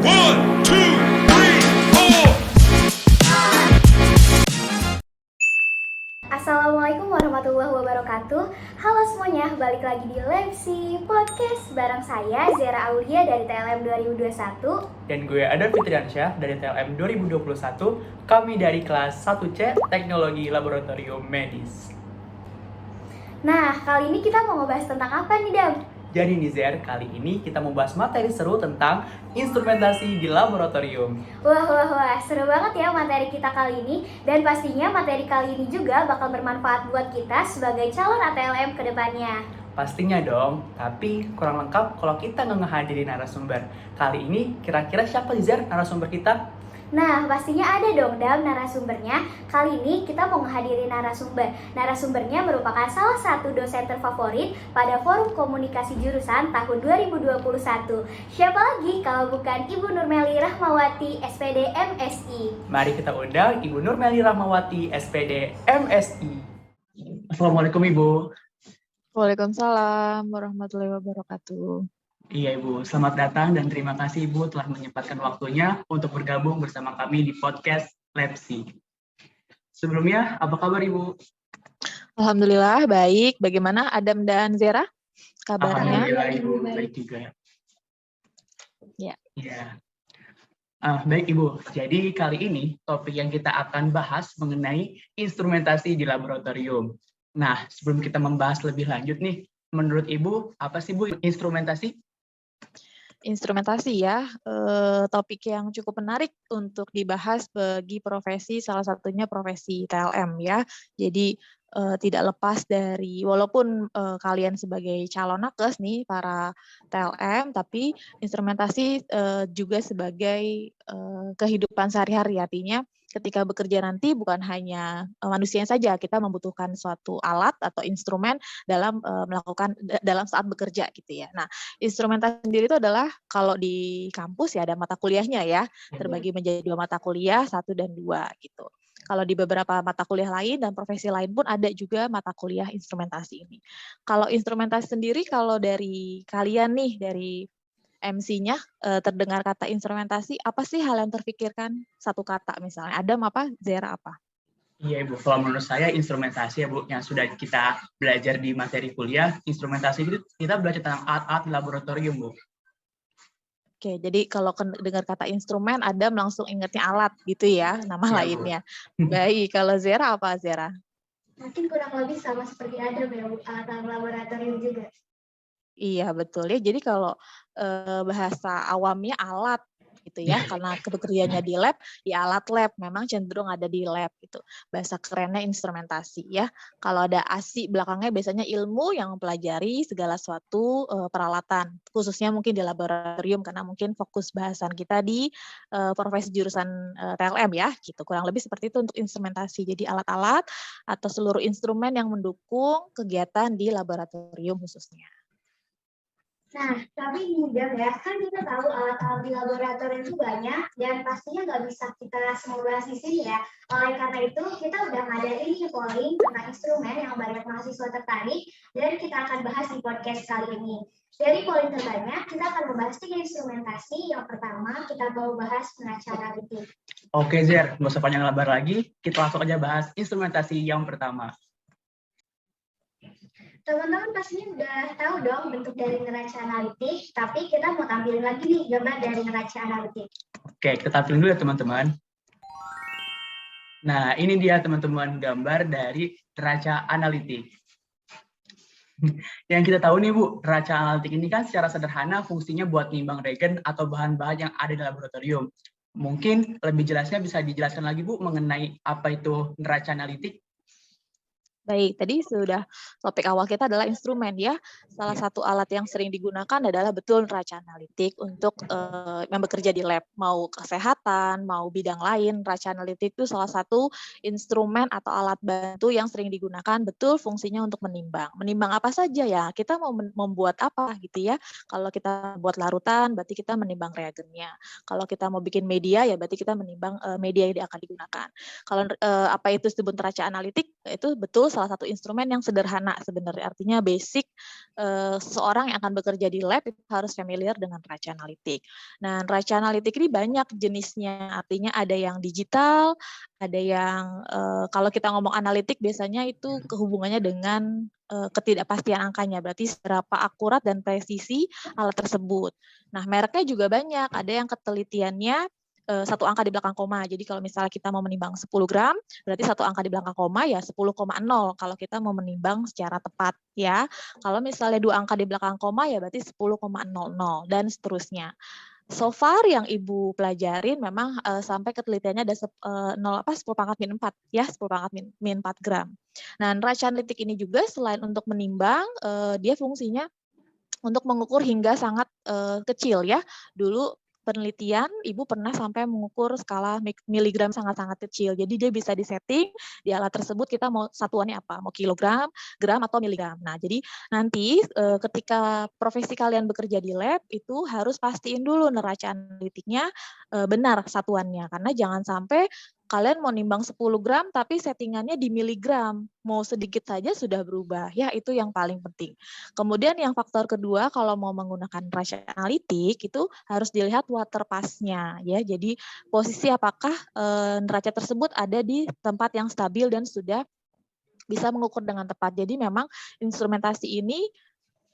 One, two, three, four. Assalamualaikum warahmatullahi wabarakatuh. Halo semuanya, balik lagi di Lepsi Podcast bareng saya Zera Aulia dari TLM 2021. Dan gue Adam Fitriansyah dari TLM 2021. Kami dari kelas 1C Teknologi Laboratorium Medis. Nah, kali ini kita mau ngebahas tentang apa nih, Dam? Jadi Nizer, kali ini kita membahas materi seru tentang instrumentasi di laboratorium. Wah, seru banget ya materi kita kali ini. Dan pastinya materi kali ini juga bakal bermanfaat buat kita sebagai calon ATLM ke depannya. Pastinya dong, tapi kurang lengkap kalau kita nggak ngehadirin narasumber. Kali ini kira-kira siapa Nizer narasumber kita? Nah, pastinya ada dong, Dam, narasumbernya. Kali ini kita mau menghadiri narasumber. Narasumbernya merupakan salah satu dosen terfavorit pada Forum Komunikasi Jurusan tahun 2021. Siapa lagi kalau bukan Ibu Nurmeli Rahmawati, SPD MSI. Mari kita undang Ibu Nurmeli Rahmawati, SPD MSI. Assalamualaikum Ibu. Waalaikumsalam warahmatullahi wabarakatuh. Iya Ibu, selamat datang dan terima kasih Ibu telah menyempatkan waktunya untuk bergabung bersama kami di podcast Lepsi. Sebelumnya, apa kabar Ibu? Alhamdulillah baik. Bagaimana Adam dan Zera kabarnya? Alhamdulillah Ibu, baik juga. Ya. Iya. Baik Ibu, jadi kali ini topik yang kita akan bahas mengenai instrumentasi di laboratorium. Nah, sebelum kita membahas lebih lanjut nih, menurut Ibu, apa sih Bu instrumentasi? Instrumentasi ya, topik yang cukup menarik untuk dibahas bagi profesi, salah satunya profesi TLM ya. Jadi tidak lepas dari, walaupun kalian sebagai calon nakes nih, para TLM, tapi instrumentasi juga sebagai kehidupan sehari-hari. Artinya ketika bekerja nanti bukan hanya manusia saja, kita membutuhkan suatu alat atau instrumen dalam dalam saat bekerja gitu ya. Nah, instrumentasi sendiri itu adalah kalau di kampus ya ada mata kuliahnya ya, terbagi menjadi 2 mata kuliah, 1 dan 2 gitu. Kalau di beberapa mata kuliah lain dan profesi lain pun ada juga mata kuliah instrumentasi ini. Kalau instrumentasi sendiri, kalau dari kalian nih, dari MC-nya terdengar kata instrumentasi, apa sih hal yang terfikirkan? Satu kata misalnya. Adam apa? Zera apa? Iya Ibu, kalau menurut saya instrumentasi ya Bu, yang sudah kita belajar di materi kuliah, instrumentasi itu kita belajar tentang alat-alat di laboratorium Bu. Oke, jadi kalau dengar kata instrumen, Adam langsung ingatnya alat gitu ya, nama Ya, lainnya. Baik, kalau Zera apa Zera? Mungkin kurang lebih sama seperti Adam ya, Bu, alat laboratorium juga. Iya betul ya. Jadi kalau bahasa awamnya alat gitu ya, karena bekerjanya di lab, ya alat lab, memang cenderung ada di lab gitu. Bahasa kerennya instrumentasi ya. Kalau ada ASI belakangnya biasanya ilmu yang mempelajari segala suatu peralatan, khususnya mungkin di laboratorium karena mungkin fokus bahasan kita di profesi jurusan TLM ya, gitu. Kurang lebih seperti itu untuk instrumentasi. Jadi alat-alat atau seluruh instrumen yang mendukung kegiatan di laboratorium khususnya. Nah, tapi mudah ya, kan kita tahu alat-alat di laboratorium itu banyak dan pastinya nggak bisa kita semua bahas di sini ya. Oleh karena itu, kita udah ngadain nih polling tentang instrumen yang banyak mahasiswa tertarik dan kita akan bahas di podcast kali ini. Dari polling terbanyak, kita akan membahas 3 instrumentasi. Yang pertama, kita mau bahas neraca analitik. Oke Zer, nggak usah panjang lebar lagi, kita langsung aja bahas instrumentasi yang pertama. Teman-teman pastinya udah tahu dong bentuk dari neraca analitik, tapi kita mau tampilin lagi nih gambar dari neraca analitik. Oke, kita tampilin dulu ya teman-teman. Nah, ini dia teman-teman gambar dari neraca analitik. Yang kita tahu nih Bu, neraca analitik ini kan secara sederhana fungsinya buat nimbang reagen atau bahan-bahan yang ada di laboratorium. Mungkin lebih jelasnya bisa dijelaskan lagi Bu mengenai apa itu neraca analitik? Baik, tadi sudah topik awal kita adalah instrumen ya. Salah satu alat yang sering digunakan adalah betul neraca analitik untuk yang bekerja di lab, mau kesehatan, mau bidang lain. Neraca analitik itu salah satu instrumen atau alat bantu yang sering digunakan, betul fungsinya untuk menimbang. Menimbang apa saja ya? Kita mau membuat apa gitu ya? Kalau kita buat larutan, berarti kita menimbang reagennya. Kalau kita mau bikin media, ya berarti kita menimbang media yang akan digunakan. Kalau apa itu disebut neraca analitik, itu betul salah satu instrumen yang sederhana sebenarnya, artinya basic seseorang yang akan bekerja di lab itu harus familiar dengan neraca analitik. Nah, neraca analitik ini banyak jenisnya, artinya ada yang digital, ada yang kalau kita ngomong analitik biasanya itu kehubungannya dengan ketidakpastian angkanya, berarti seberapa akurat dan presisi alat tersebut. Nah, mereknya juga banyak, ada yang ketelitiannya satu angka di belakang koma. Jadi kalau misalnya kita mau menimbang 10 gram, berarti satu angka di belakang koma ya 10,0 kalau kita mau menimbang secara tepat ya. Kalau misalnya dua angka di belakang koma ya berarti 10,00 dan seterusnya. So far yang Ibu pelajarin memang sampai ketelitiannya ada 10 pangkat min 4 ya, 10 pangkat min 4 gram. Nah, neraca analitik ini juga selain untuk menimbang, dia fungsinya untuk mengukur hingga sangat kecil ya. Dulu penelitian, Ibu pernah sampai mengukur skala miligram sangat-sangat kecil. Jadi dia bisa disetting di alat tersebut kita mau satuannya apa, mau kilogram, gram atau miligram. Nah, jadi nanti ketika profesi kalian bekerja di lab itu harus pastiin dulu neraca analitiknya benar satuannya, karena jangan sampai kalian mau nimbang 10 gram tapi settingannya di miligram, mau sedikit saja sudah berubah. Ya, itu yang paling penting. Kemudian yang faktor kedua kalau mau menggunakan neraca analitik itu harus dilihat water pass-nya ya. Jadi posisi apakah neraca tersebut ada di tempat yang stabil dan sudah bisa mengukur dengan tepat. Jadi memang instrumentasi ini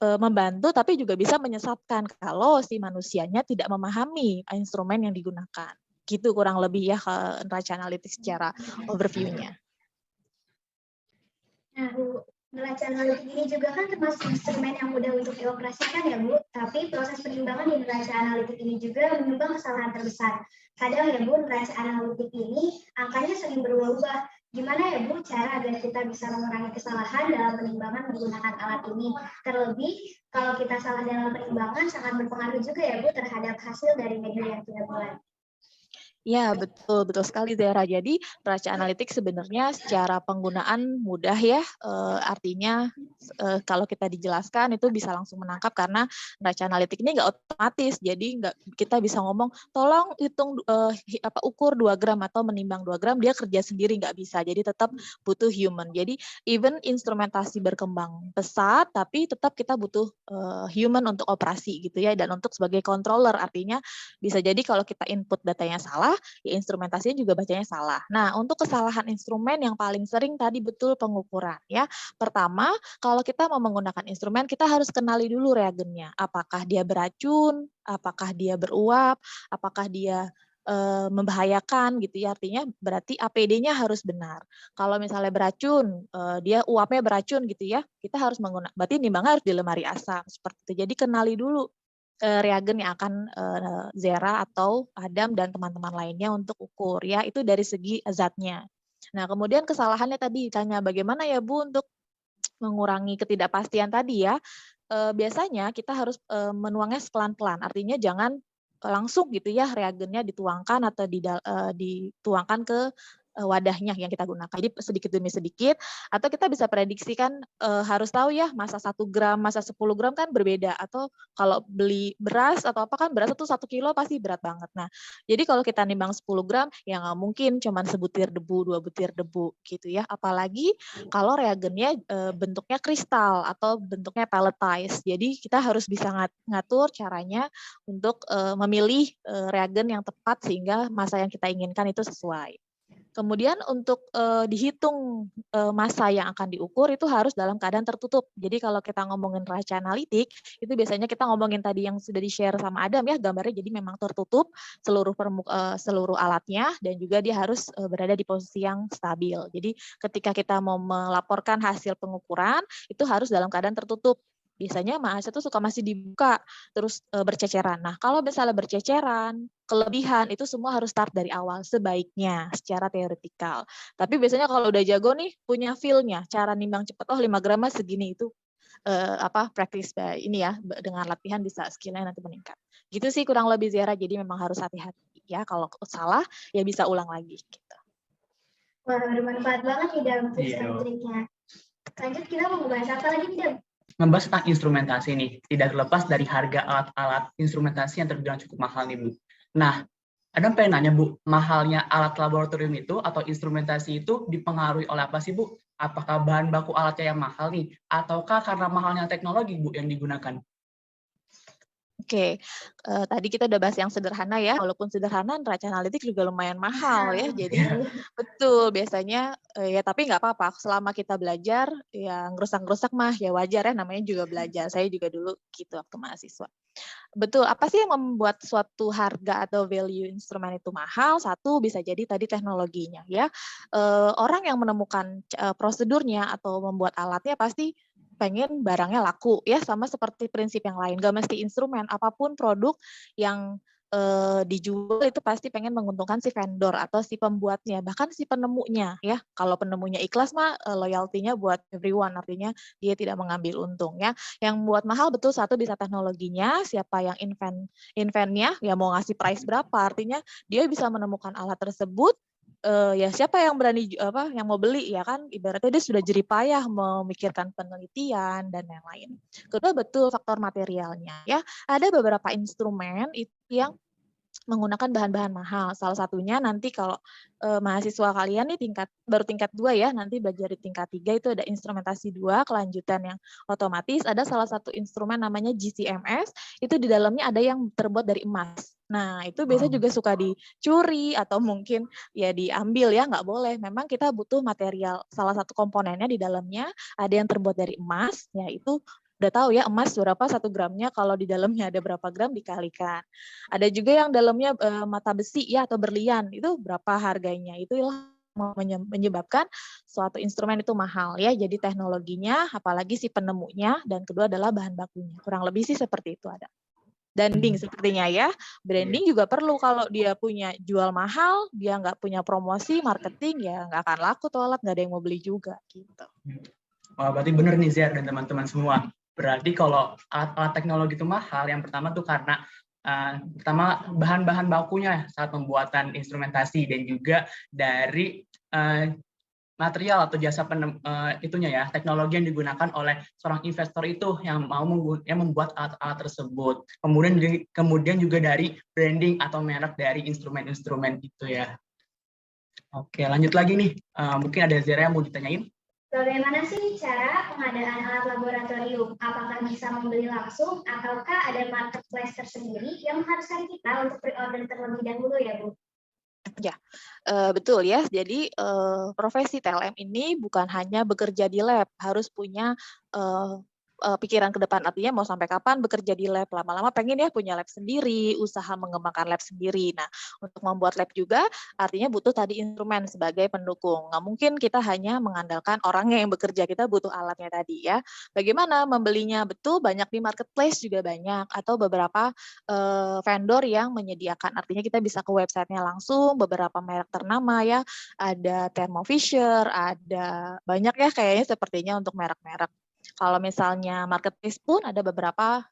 membantu tapi juga bisa menyesatkan kalau si manusianya tidak memahami instrumen yang digunakan. Gitu kurang lebih ya neraca analitik secara overview-nya. Nah, Bu, neraca analitik ini juga kan termasuk instrumen yang mudah untuk dioperasikan ya, Bu. Tapi proses penimbangan di neraca analitik ini juga menyumbang kesalahan terbesar. Kadang ya, Bu, neraca analitik ini angkanya sering berubah-ubah. Gimana ya, Bu, cara agar kita bisa mengurangi kesalahan dalam penimbangan menggunakan alat ini? Terlebih, kalau kita salah dalam penimbangan sangat berpengaruh juga ya, Bu, terhadap hasil dari media yang kita buat. Ya, betul sekali Zara. Jadi neraca analitik sebenarnya secara penggunaan mudah ya, artinya kalau kita dijelaskan itu bisa langsung menangkap karena neraca analitik ini nggak otomatis. Jadi kita bisa ngomong, tolong hitung ukur 2 gram atau menimbang 2 gram, dia kerja sendiri nggak bisa. Jadi tetap butuh human. Jadi even instrumentasi berkembang pesat, tapi tetap kita butuh human untuk operasi gitu ya, dan untuk sebagai controller, artinya bisa jadi kalau kita input datanya salah, ya instrumentasinya juga bacanya salah. Nah, untuk kesalahan instrumen yang paling sering tadi betul pengukuran ya. Pertama, kalau kita mau menggunakan instrumen, kita harus kenali dulu reagennya. Apakah dia beracun, apakah dia beruap, apakah dia membahayakan gitu ya, artinya berarti APD-nya harus benar. Kalau misalnya beracun, dia uapnya beracun gitu ya, kita harus menggunakan, berarti nimbangnya harus di lemari asam seperti itu. Jadi kenali dulu reagen yang akan Zera atau Adam dan teman-teman lainnya untuk ukur ya, itu dari segi zatnya. Nah, kemudian kesalahannya tadi ditanya bagaimana ya Bu untuk mengurangi ketidakpastian tadi ya. Biasanya kita harus menuangnya pelan-pelan, artinya jangan langsung gitu ya reagennya dituangkan atau dituangkan ke wadahnya yang kita gunakan. Jadi sedikit demi sedikit, atau kita bisa prediksikan harus tahu ya masa 1 gram, masa 10 gram kan berbeda. Atau kalau beli beras atau apa kan beras itu 1 kilo pasti berat banget. Nah, jadi kalau kita nimbang 10 gram ya nggak mungkin cuman sebutir debu, 2 butir debu gitu ya. Apalagi kalau reagennya bentuknya kristal atau bentuknya pelletized. Jadi kita harus bisa ngatur caranya untuk memilih reagen yang tepat sehingga masa yang kita inginkan itu sesuai. Kemudian untuk dihitung massa yang akan diukur itu harus dalam keadaan tertutup. Jadi kalau kita ngomongin neraca analitik, itu biasanya kita ngomongin tadi yang sudah di-share sama Adam ya, gambarnya jadi memang tertutup seluruh alatnya dan juga dia harus berada di posisi yang stabil. Jadi ketika kita mau melaporkan hasil pengukuran, itu harus dalam keadaan tertutup. Biasanya massa itu suka masih dibuka, terus berceceran. Nah, kalau misalnya berceceran, kelebihan, itu semua harus start dari awal, sebaiknya, secara teoretikal. Tapi biasanya kalau udah jago nih, punya feel-nya, cara nimbang cepat, 5 gram segini, itu practice ini ya, dengan latihan bisa skill-nya nanti meningkat. Gitu sih kurang lebih Zera, jadi memang harus hati-hati ya, kalau salah, ya bisa ulang lagi. Gitu. Wah, bermanfaat banget nih dalam tips dan triknya. Lanjut, kita mau bahas apa lagi nih, Dam? Membahas tentang instrumentasi nih, tidak terlepas dari harga alat-alat instrumentasi yang terbilang cukup mahal nih Bu. Nah, Adam pengen nanya Bu, mahalnya alat laboratorium itu atau instrumentasi itu dipengaruhi oleh apa sih Bu? Apakah bahan baku alatnya yang mahal nih, ataukah karena mahalnya teknologi Bu yang digunakan? Oke, tadi kita udah bahas yang sederhana ya, walaupun sederhana neraca analitik juga lumayan mahal ya. Jadi betul biasanya ya tapi nggak apa-apa selama kita belajar ya ngerusak-ngerusak mah ya wajar ya namanya juga belajar. Saya juga dulu gitu waktu mahasiswa. Betul, apa sih yang membuat suatu harga atau value instrumen itu mahal? Satu bisa jadi tadi teknologinya ya. Orang yang menemukan prosedurnya atau membuat alatnya pasti pengen barangnya laku ya, sama seperti prinsip yang lain. Gak mesti instrumen, apapun produk yang dijual itu pasti pengen menguntungkan si vendor atau si pembuatnya, bahkan si penemunya ya. Kalau penemunya ikhlas mah loyalty-nya buat everyone, artinya dia tidak mengambil untung ya. Yang buat mahal betul satu bisa teknologinya, siapa yang inventnya ya mau ngasih price berapa, artinya dia bisa menemukan alat tersebut. Ya siapa yang berani yang mau beli ya kan, ibaratnya dia sudah jerih payah memikirkan penelitian dan yang lain. Kedua betul faktor materialnya ya. Ada beberapa instrumen itu yang menggunakan bahan-bahan mahal. Salah satunya nanti kalau mahasiswa kalian nih baru tingkat 2 ya, nanti belajar di tingkat 3 itu ada instrumentasi 2, kelanjutan yang otomatis, ada salah satu instrumen namanya GCMS, itu di dalamnya ada yang terbuat dari emas. Nah, itu biasanya juga suka dicuri atau mungkin ya diambil ya, nggak boleh. Memang kita butuh material, salah satu komponennya di dalamnya ada yang terbuat dari emas, yaitu udah tahu ya emas berapa 1 gramnya, kalau di dalamnya ada berapa gram dikalikan. Ada juga yang dalamnya mata besi ya atau berlian, itu berapa harganya. Itulah menyebabkan suatu instrumen itu mahal ya. Jadi teknologinya, apalagi si penemunya, dan kedua adalah bahan bakunya. Kurang lebih sih seperti itu ada. Branding sepertinya ya. Branding juga perlu, kalau dia punya jual mahal, dia nggak punya promosi, marketing, ya nggak akan laku tuh alat, nggak ada yang mau beli juga gitu. Wah, berarti benar nih Ziar dan teman-teman semua. Berarti kalau alat-alat teknologi itu mahal, yang pertama tuh karena pertama bahan-bahan bakunya saat pembuatan instrumentasi, dan juga dari material atau jasa itunya ya, teknologi yang digunakan oleh seorang investor itu yang mau membuat alat-alat tersebut. Kemudian juga dari branding atau merek dari instrumen-instrumen itu ya. Oke, lanjut lagi nih. Mungkin ada Zera yang mau ditanyain? Bagaimana sih cara pengadaan alat laboratorium? Apakah bisa membeli langsung ataukah ada marketplace tersendiri yang mengharuskan kita untuk pre-order terlebih dahulu ya, Bu? Ya, betul ya. Jadi profesi TLM ini bukan hanya bekerja di lab, harus punya pikiran ke depan, artinya mau sampai kapan bekerja di lab, lama-lama pengen ya punya lab sendiri, usaha mengembangkan lab sendiri. Nah, untuk membuat lab juga artinya butuh tadi instrumen sebagai pendukung. Nggak mungkin kita hanya mengandalkan orangnya yang bekerja, kita butuh alatnya tadi ya. Bagaimana membelinya? Betul, banyak di marketplace juga banyak, atau beberapa vendor yang menyediakan, artinya kita bisa ke websitenya langsung, beberapa merek ternama ya, ada Thermo Fisher, ada banyak ya kayaknya sepertinya untuk merek-merek. Kalau misalnya marketplace pun ada beberapa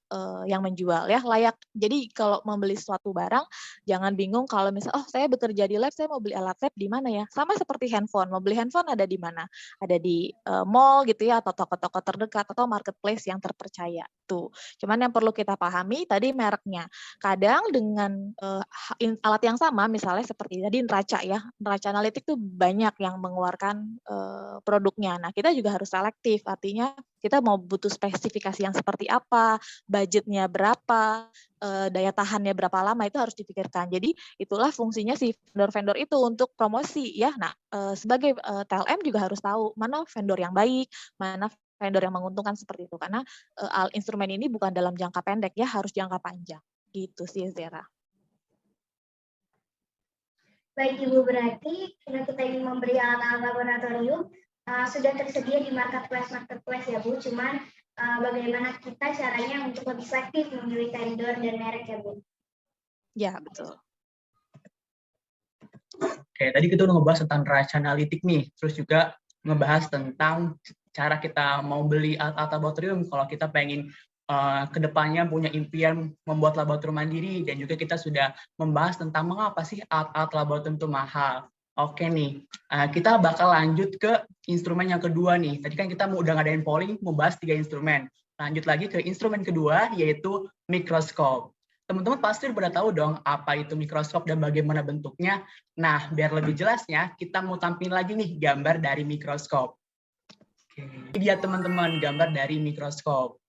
yang menjual ya, layak. Jadi kalau membeli suatu barang jangan bingung kalau misalnya saya bekerja di lab, saya mau beli alat lab di mana ya? Sama seperti handphone, mau beli handphone ada di mana? Ada di mall gitu ya, atau toko-toko terdekat, atau marketplace yang terpercaya tuh. Cuman yang perlu kita pahami tadi mereknya. Kadang dengan alat yang sama, misalnya seperti tadi neraca ya, neraca analitik tuh banyak yang mengeluarkan produknya. Nah, kita juga harus selektif, artinya kita mau butuh spesifikasi yang seperti apa, budgetnya berapa, daya tahannya berapa lama, itu harus dipikirkan. Jadi itulah fungsinya si vendor-vendor itu untuk promosi ya. Nah, sebagai TLM juga harus tahu mana vendor yang baik, mana vendor yang menguntungkan seperti itu. Karena instrumen ini bukan dalam jangka pendek ya, harus jangka panjang. Gitu sih Zera. Baik Ibu, berarti kalau kita ingin memberi alat-alat laboratorium, sudah tersedia di marketplace ya Bu, cuman bagaimana kita caranya untuk lebih selektif memilih vendor dan merek ya Bu? Ya, betul. Oke, tadi kita udah ngebahas tentang neraca analitik nih, terus juga ngebahas tentang cara kita mau beli alat laboratorium kalau kita pengen kedepannya punya impian membuat laboratorium mandiri, dan juga kita sudah membahas tentang mengapa sih alat laboratorium itu mahal. Oke nih, kita bakal lanjut ke instrumen yang kedua nih. Tadi kan kita udah ngadain polling, mau bahas 3 instrumen. Lanjut lagi ke instrumen kedua, yaitu mikroskop. Teman-teman pasti udah tahu dong apa itu mikroskop dan bagaimana bentuknya. Nah, biar lebih jelasnya, kita mau tampilin lagi nih gambar dari mikroskop. Ini dia teman-teman gambar dari mikroskop.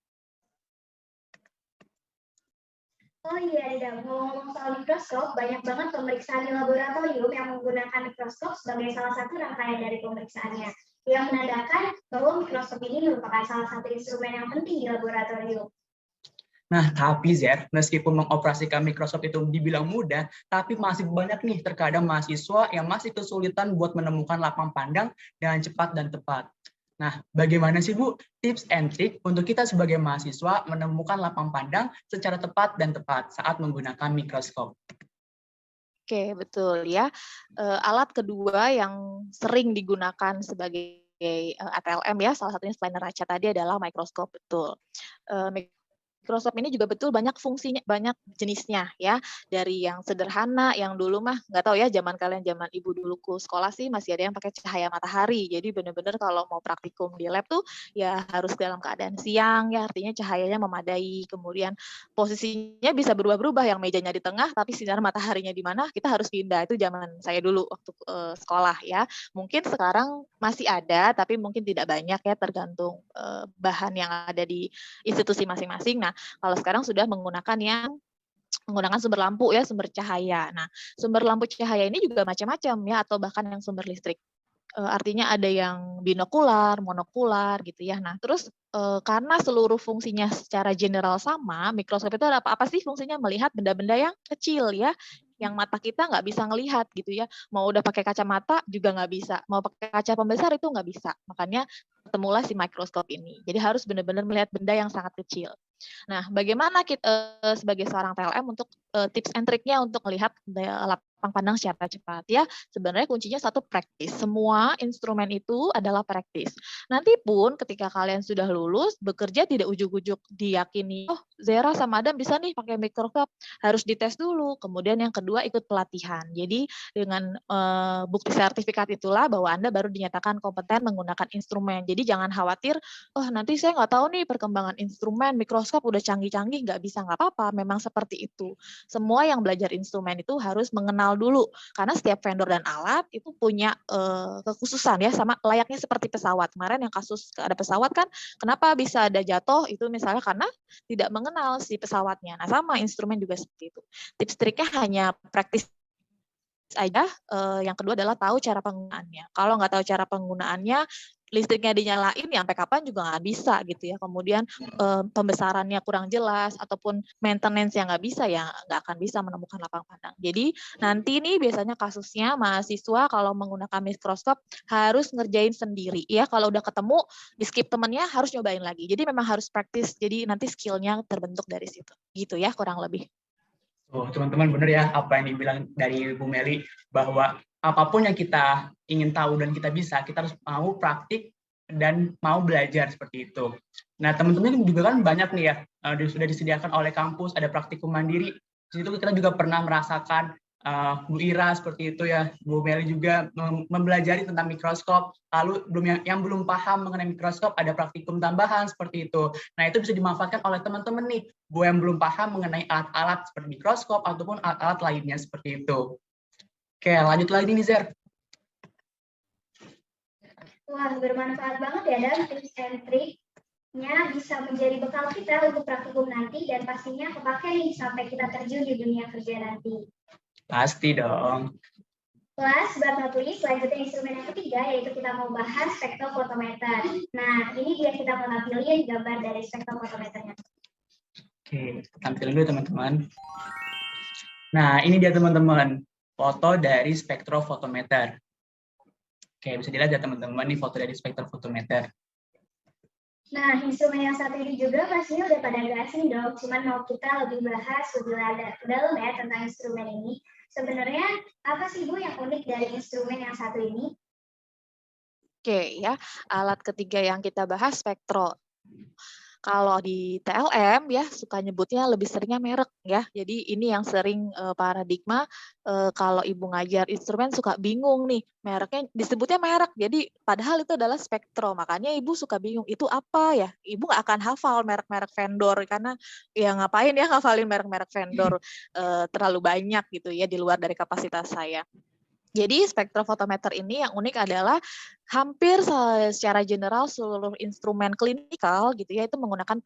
Oh iya, Dida. Ngomong soal mikroskop, banyak banget pemeriksaan di laboratorium yang menggunakan mikroskop sebagai salah satu rangkaian dari pemeriksaannya, yang menandakan bahwa mikroskop ini merupakan salah satu instrumen yang penting di laboratorium. Nah, tapi Zer, meskipun mengoperasikan mikroskop itu dibilang mudah, tapi masih banyak nih terkadang mahasiswa yang masih kesulitan buat menemukan lapang pandang dengan cepat dan tepat. Nah, bagaimana sih Bu tips and trick untuk kita sebagai mahasiswa menemukan lapang pandang secara tepat dan tepat saat menggunakan mikroskop? Oke, betul ya. Alat kedua yang sering digunakan sebagai ATLM ya, salah satunya selain neraca tadi adalah mikroskop, betul. Mikroskop ini juga betul banyak fungsinya, banyak jenisnya ya. Dari yang sederhana, yang dulu mah nggak tahu ya, zaman kalian, zaman ibu duluku sekolah sih masih ada yang pakai cahaya matahari. Jadi benar-benar kalau mau praktikum di lab tuh ya harus dalam keadaan siang ya, artinya cahayanya memadai. Kemudian posisinya bisa berubah-berubah, yang mejanya di tengah tapi sinar mataharinya di mana kita harus pindah. Itu zaman saya dulu waktu sekolah ya. Mungkin sekarang masih ada tapi mungkin tidak banyak ya, tergantung bahan yang ada di institusi masing-masing. Nah, kalau sekarang sudah menggunakan sumber lampu ya, sumber cahaya. Nah, sumber lampu cahaya ini juga macam-macam ya, atau bahkan yang sumber listrik. Artinya ada yang binokular, monokular gitu ya. Nah, terus karena seluruh fungsinya secara general sama, mikroskop itu ada apa sih fungsinya? Melihat benda-benda yang kecil ya, yang mata kita nggak bisa ngelihat gitu ya. Mau udah pakai kacamata juga nggak bisa, mau pakai kaca pembesar itu nggak bisa. Makanya ketemulah si mikroskop ini. Jadi harus benar-benar melihat benda yang sangat kecil. Nah, bagaimana kita sebagai seorang TLM untuk tips and triknya untuk melihat lapang pandang secara cepat ya? Sebenarnya kuncinya satu, praktis. Semua instrumen itu adalah praktis. Nanti pun ketika kalian sudah lulus, bekerja tidak ujuk-ujuk diyakini, oh Zera sama Adam bisa nih pakai mikroskop, harus dites dulu. Kemudian yang kedua ikut pelatihan. Jadi dengan bukti sertifikat itulah bahwa Anda baru dinyatakan kompeten menggunakan instrumen. Jadi jangan khawatir, oh nanti saya nggak tahu nih perkembangan instrumen, mikroskop udah canggih-canggih, nggak bisa, nggak apa-apa, memang seperti itu. Semua yang belajar instrumen itu harus mengenal dulu, karena setiap vendor dan alat itu punya kekhususan ya, sama layaknya seperti pesawat. Kemarin yang kasus ada pesawat kan, kenapa bisa ada jatuh, itu misalnya karena tidak mengenal si pesawatnya. Nah sama instrumen juga seperti itu. Tips triknya hanya praktis aja. Yang kedua adalah tahu cara penggunaannya. Kalau nggak tahu cara penggunaannya, listriknya dinyalain ya sampai kapan juga nggak bisa gitu ya. Kemudian pembesarannya kurang jelas ataupun maintenance yang nggak bisa, ya nggak akan bisa menemukan lapang pandang. Jadi nanti nih biasanya kasusnya mahasiswa kalau menggunakan mikroskop harus ngerjain sendiri ya. Kalau udah ketemu di skip temennya harus nyobain lagi. Jadi memang harus praktis. Jadi nanti skillnya terbentuk dari situ. Gitu ya kurang lebih. Oh, teman-teman benar ya apa yang dibilang dari Bu Meli, bahwa apapun yang kita ingin tahu dan kita bisa, kita harus mau praktik dan mau belajar seperti itu. Nah, teman-teman juga kan banyak nih ya, sudah disediakan oleh kampus, ada praktikum mandiri. Di situ kita juga pernah merasakan Bu Ira seperti itu ya, Bu Meli juga mempelajari tentang mikroskop. Lalu yang belum paham mengenai mikroskop ada praktikum tambahan seperti itu. Nah, itu bisa dimanfaatkan oleh teman-teman nih, Bu yang belum paham mengenai alat-alat seperti mikroskop ataupun alat-alat lainnya seperti itu. Oke, lanjut lagi nih Zer. Wah, bermanfaat banget ya, dan tips and triknya bisa menjadi bekal kita untuk praktikum nanti dan pastinya kepake nih sampai kita terjun di dunia kerja nanti. Pasti dong. Kelas Batmatuli, selanjutnya instrumen yang ketiga yaitu kita mau bahas spektrofotometer. Nah, ini dia kita mau tampilin gambar dari spektrofotometernya. Oke, tampilin dulu teman-teman. Nah, ini dia teman-teman, foto dari spektrofotometer. Oke, bisa dilihat ya teman-teman, ini foto dari spektrofotometer. Nah, instrumen yang satu ini juga pastinya udah pada nggak asing dong. Cuman mau kita lebih bahas lebih dalam ya tentang instrumen ini. Sebenarnya apa sih Bu yang unik dari instrumen yang satu ini? Oke ya, alat ketiga yang kita bahas spektro. Kalau di TLM ya suka nyebutnya lebih seringnya merek ya. Jadi ini yang sering paradigma kalau ibu ngajar instrumen suka bingung nih, mereknya disebutnya merek. Jadi padahal itu adalah spektro. Makanya ibu suka bingung itu apa ya. Ibu nggak akan hafal merek-merek vendor karena ya ngapain ya ngafalin merek-merek vendor terlalu banyak gitu ya di luar dari kapasitas saya. Jadi spektrofotometer ini yang unik adalah hampir secara general seluruh instrumen klinikal gitu ya itu menggunakan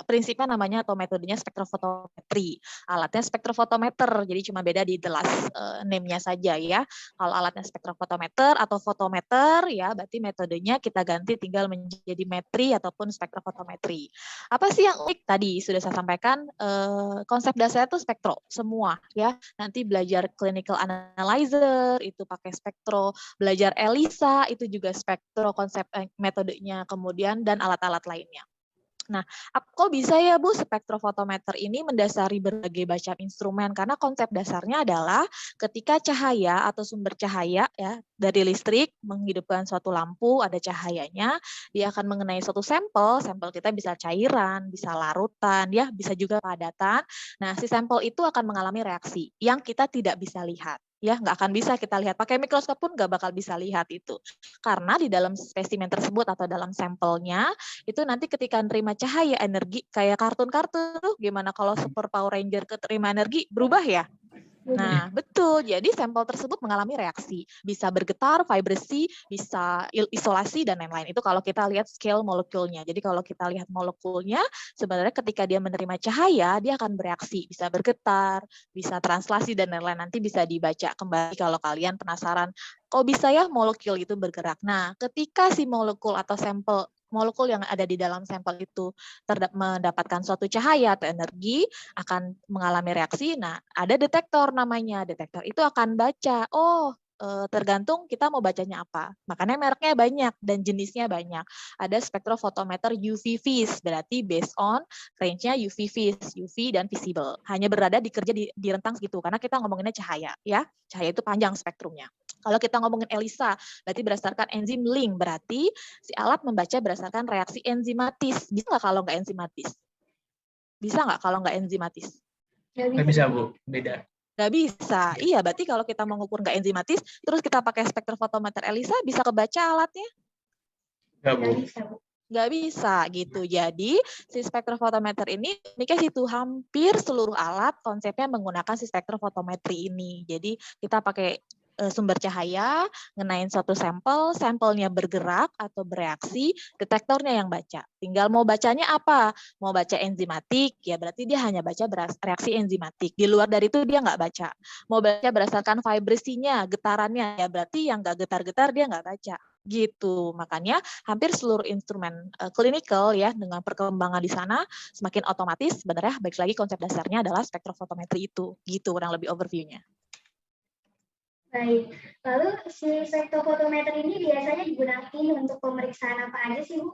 prinsipnya namanya atau metodenya spektrofotometri. Alatnya spektrofotometer, jadi cuma beda di the last name-nya saja ya. Kalau alatnya spektrofotometer atau fotometer ya berarti metodenya kita ganti tinggal menjadi metri ataupun spektrofotometri. Apa sih yang unik tadi sudah saya sampaikan konsep dasarnya itu spektro semua ya. Nanti belajar clinical analyzer itu pakai spektro, belajar ELISA itu juga spektro konsep metodenya kemudian dan alat-alat lainnya. Nah, kok bisa ya Bu spektrofotometer ini mendasari berbagai macam instrumen karena konsep dasarnya adalah ketika cahaya atau sumber cahaya ya dari listrik menghidupkan suatu lampu ada cahayanya, dia akan mengenai suatu sampel kita bisa cairan, bisa larutan ya, bisa juga padatan. Nah, si sampel itu akan mengalami reaksi yang kita tidak bisa lihat. Ya, nggak akan bisa kita lihat. Pakai mikroskop pun nggak bakal bisa lihat itu. Karena di dalam spesimen tersebut atau dalam sampelnya itu nanti ketika nerima cahaya energi kayak kartun-kartun tuh gimana kalau Super Power Ranger keterima energi berubah ya. Nah, betul. Jadi sampel tersebut mengalami reaksi, bisa bergetar, vibrasi, bisa isolasi dan lain-lain. Itu kalau kita lihat scale molekulnya. Jadi kalau kita lihat molekulnya, sebenarnya ketika dia menerima cahaya, dia akan bereaksi, bisa bergetar, bisa translasi dan lain-lain. Nanti bisa dibaca kembali kalau kalian penasaran. Kok bisa ya molekul itu bergerak? Nah, ketika si molekul atau sampel molekul yang ada di dalam sampel itu mendapatkan suatu cahaya atau energi akan mengalami reaksi. Nah, ada detektor namanya. Detektor itu akan baca, tergantung kita mau bacanya apa. Makanya mereknya banyak dan jenisnya banyak. Ada spektrofotometer UV vis, berarti based on range-nya UV vis, UV dan visible. Hanya berada di rentang segitu karena kita ngomonginnya cahaya ya. Cahaya itu panjang spektrumnya. Kalau kita ngomongin ELISA, berarti berdasarkan enzim link, berarti si alat membaca berdasarkan reaksi enzimatis. Bisa nggak kalau nggak enzimatis? Bisa nggak kalau nggak enzimatis? Nggak bisa, Bu. Beda. Nggak bisa. Iya, berarti kalau kita mau ngukur nggak enzimatis, terus kita pakai spektrofotometer ELISA, bisa kebaca alatnya? Nggak, Bu. Nggak bisa gitu. Jadi si spektrofotometer ini situ hampir seluruh alat konsepnya menggunakan si spektrofotometri ini. Jadi kita pakai sumber cahaya, ngenain suatu sampel, sampelnya bergerak atau bereaksi, detektornya yang baca. Tinggal mau bacanya apa? Mau baca enzimatik, ya berarti dia hanya baca reaksi enzimatik. Di luar dari itu dia nggak baca. Mau baca berdasarkan vibrasinya, getarannya, ya berarti yang nggak getar-getar dia nggak baca. Gitu. Makanya hampir seluruh instrumen klinikal ya dengan perkembangan di sana semakin otomatis sebenarnya baik lagi konsep dasarnya adalah spektrofotometri itu. Gitu kurang lebih overview-nya. Baik, lalu si spektrofotometer ini biasanya digunakan untuk pemeriksaan apa aja sih, Bu?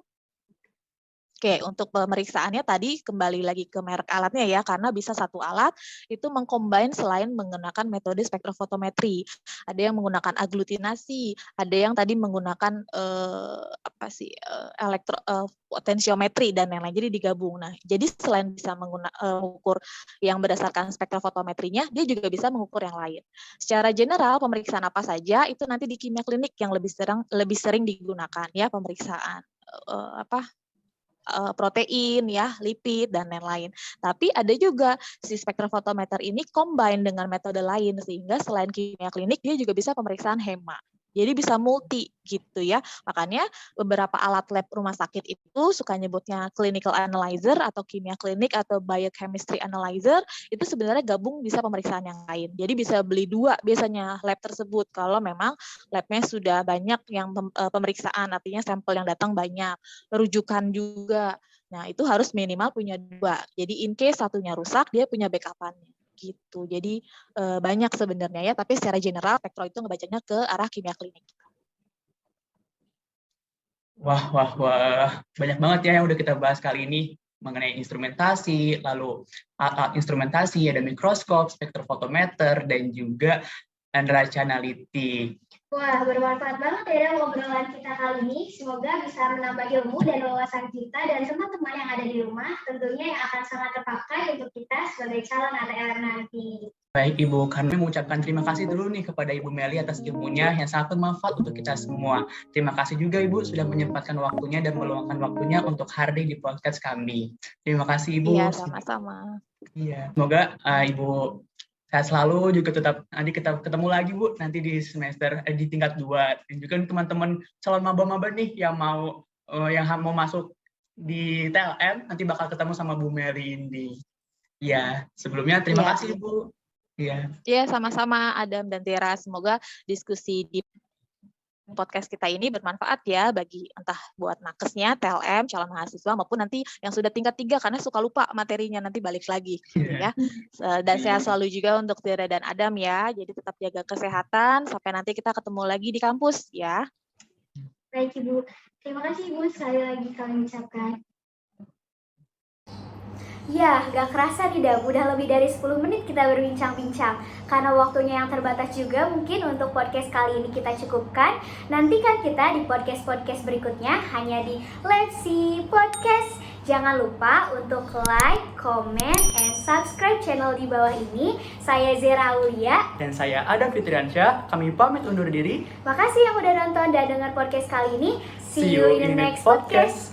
Oke, untuk pemeriksaannya tadi kembali lagi ke merek alatnya ya, karena bisa satu alat itu mengcombine selain menggunakan metode spektrofotometri. Ada yang menggunakan aglutinasi, ada yang tadi menggunakan potentiometri dan lain-lain. Jadi digabung. Nah, jadi selain bisa mengukur yang berdasarkan spektrofotometrinya, dia juga bisa mengukur yang lain. Secara general pemeriksaan apa saja itu nanti di kimia klinik yang lebih sering digunakan ya pemeriksaan protein, ya, lipid, dan lain-lain. Tapi ada juga si spektrofotometer ini combine dengan metode lain, sehingga selain kimia klinik, dia juga bisa pemeriksaan hema. Jadi bisa multi gitu ya. Makanya beberapa alat lab rumah sakit itu suka nyebutnya clinical analyzer atau kimia klinik atau biochemistry analyzer, itu sebenarnya gabung bisa pemeriksaan yang lain. Jadi bisa beli dua biasanya lab tersebut kalau memang labnya sudah banyak yang pemeriksaan, artinya sampel yang datang banyak, rujukan juga. Nah, itu harus minimal punya dua. Jadi in case satunya rusak, dia punya backup-annya. Gitu. Jadi banyak sebenarnya ya, tapi secara general spektro itu ngebacanya ke arah kimia klinik. Wah. Banyak banget ya yang udah kita bahas kali ini mengenai instrumentasi, lalu alat instrumentasi, ada mikroskop, spektrofotometer, dan juga neraca analitik. Wah, bermanfaat banget ya obrolan kita kali ini. Semoga bisa menambah ilmu dan wawasan kita dan teman-teman yang ada di rumah, tentunya yang akan sangat terpakai untuk kita sebagai calon ATLM nanti. Baik Ibu, kami mengucapkan terima kasih dulu nih kepada Ibu Meli atas ilmunya yang sangat bermanfaat untuk kita semua. Terima kasih juga Ibu sudah menyempatkan waktunya dan meluangkan waktunya untuk hadir di podcast kami. Terima kasih Ibu. Iya, sama-sama. Iya, semoga Ibu Sehat selalu, juga tetap nanti kita ketemu lagi Bu nanti di semester di tingkat 2. Dan juga teman-teman calon maba-maba nih yang mau masuk di TLM nanti bakal ketemu sama Bu Mary Indi. Ya, sebelumnya terima Iya. kasih Bu. Iya. Ya, sama-sama Adam dan Tera. Semoga diskusi di podcast kita ini bermanfaat ya bagi entah buat nakesnya, TLM, calon mahasiswa maupun nanti yang sudah tingkat 3 karena suka lupa materinya nanti balik lagi gitu ya. Dan sehat selalu juga untuk Tera dan Adam ya. Jadi tetap jaga kesehatan sampai nanti kita ketemu lagi di kampus ya. Baik Ibu, terima kasih Ibu sekali lagi kami ucapkan. Ya, gak kerasa nih Dam, udah lebih dari 10 menit kita berbincang-bincang. Karena waktunya yang terbatas juga, mungkin untuk podcast kali ini kita cukupkan. Nantikan kita di podcast-podcast berikutnya hanya di Let's See Podcast. Jangan lupa untuk like, comment, and subscribe channel di bawah ini. Saya Zera Aulia. Dan saya Adam Fitriansyah, kami pamit undur diri. Makasih yang udah nonton dan dengar podcast kali ini. See you in the next podcast.